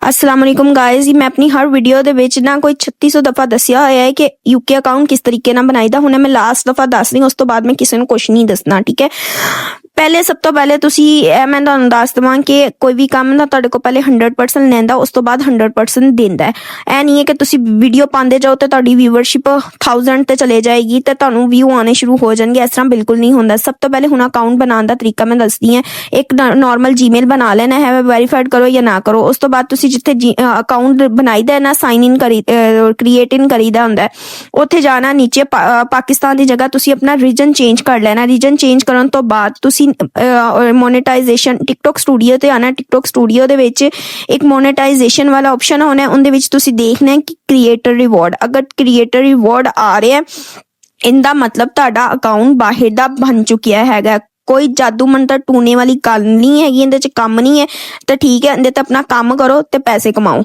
अस्सलाम वालेकुम गाइस जी मैं अपनी हर वीडियो ਦੇ ਵਿੱਚ ਨਾ ਕੋਈ 3600 ਦਫਾ ਦੱਸਿਆ ਹੋਇਆ ਹੈ ਕਿ ਯੂਕੇ ਅਕਾਊਂਟ ਕਿਸ ਤਰੀਕੇ ਨਾਲ ਬਣਾਈਦਾ। ਹੁਣ ਮੈਂ ਲਾਸਟ ਦਫਾ ਦੱਸ ਰਹੀ, ਉਸ ਤੋਂ ਬਾਅਦ ਮੈਂ ਕਿਸੇ ਨੂੰ ਕੁਝ ਨਹੀਂ ਦੱਸਣਾ, ਠੀਕ ਹੈ। ਪਹਿਲੇ ਸਭ ਤੋਂ ਪਹਿਲੇ ਤੁਸੀਂ ਮੈਂ ਤੁਹਾਨੂੰ ਦੱਸ ਦਵਾਂ ਕਿ ਕੋਈ ਵੀ ਕੰਮ ਨਾ ਤੁਹਾਡੇ ਕੋਲ ਪਹਿਲੇ 100% ਲੈਂਦਾ, ਉਸ ਤੋਂ ਬਾਅਦ 100% ਦਿੰਦਾ ਹੈ। ਇਹ ਨਹੀਂ ਹੈ ਕਿ ਤੁਸੀਂ ਵੀਡੀਓ ਪਾਉਂਦੇ ਜਾਓ ਤੇ ਤੁਹਾਡੀ ਵਿਊਅਰਸ਼ਿਪ 1000 ਤੇ ਚਲੇ ਜਾਏਗੀ ਤੇ ਤੁਹਾਨੂੰ ਵਿਊ ਆਉਣੇ ਸ਼ੁਰੂ ਹੋ ਜਾਣਗੇ। ਇਸ ਤਰ੍ਹਾਂ ਬਿਲਕੁਲ ਨਹੀਂ ਹੁੰਦਾ। ਸਭ ਤੋਂ ਪਹਿਲੇ ਹੁਣ ਅਕਾਊਂਟ ਬਣਾਉਣ ਦਾ ਤਰੀਕਾ ਮੈਂ ਦੱਸਦੀ ਹਾਂ। ਇੱਕ ਨਾਰਮਲ ਜੀਮੇਲ ਬਣਾ ਲੈਣਾ ਹੈ, ਵੈਰੀਫਾਈਡ ਕਰੋ ਜਾਂ ਨਾ ਕਰੋ। ਉਸ ਤੋਂ ਬਾਅਦ ਤੁਸੀਂ ਜਿੱਥੇ ਅਕਾਊਂਟ ਬਣਾਈਦਾ ਨਾ ਸਾਈਨ ਇਨ ਕ੍ਰੀਏਟ ਇਨ ਕਰੀਦਾ ਹੁੰਦਾ, ਉੱਥੇ ਜਾਣਾ। ਨੀਚੇ ਪਾਕਿਸਤਾਨ ਦੀ ਜਗ੍ਹਾ ਤੁਸੀਂ ਆਪਣਾ ਰੀਜਨ ਚੇਂਜ ਕਰ ਲੈਣਾ। ਰੀਜਨ ਚੇਂਜ ਕਰਨ ਤੋਂ ਬਾਅਦ ਤੁਸੀਂ ਮੋਨੇਟਾਈਜੇਸ਼ਨ ਟਿਕਟੋਕ ਸਟੂਡੀਓ ਤੇ ਆਣਾ। ਟਿਕਟੋਕ ਸਟੂਡੀਓ ਦੇ ਵਿੱਚ ਇੱਕ ਮੋਨੇਟਾਈਜੇਸ਼ਨ ਵਾਲਾ ਆਪਸ਼ਨ ਹੋਣਾ, ਉਹਦੇ ਵਿੱਚ ਤੁਸੀਂ ਦੇਖਣਾ ਕਿ ਕ੍ਰੀਏਟਰ ਰਿਵਾਰਡ। ਅਗਰ ਕ੍ਰੀਏਟਰ ਰਿਵਾਰਡ ਆ ਰਿਹਾ, ਇਹਦਾ ਮਤਲਬ ਤੁਹਾਡਾ ਅਕਾਊਂਟ ਬਾਹਰ ਦਾ ਬਣ ਚੁੱਕਿਆ ਹੈਗਾ। ਕੋਈ ਜਾਦੂ ਮੰਤਰ ਟੂਣੇ ਵਾਲੀ ਗੱਲ ਨਹੀਂ ਹੈਗੀ, ਇਹਦੇ 'ਚ ਕੰਮ ਨਹੀਂ ਹੈ। ਤੇ ਠੀਕ ਹੈ, ਇਹਦੇ ਤੇ ਆਪਣਾ ਕੰਮ ਕਰੋ ਤੇ ਪੈਸੇ ਕਮਾਓ।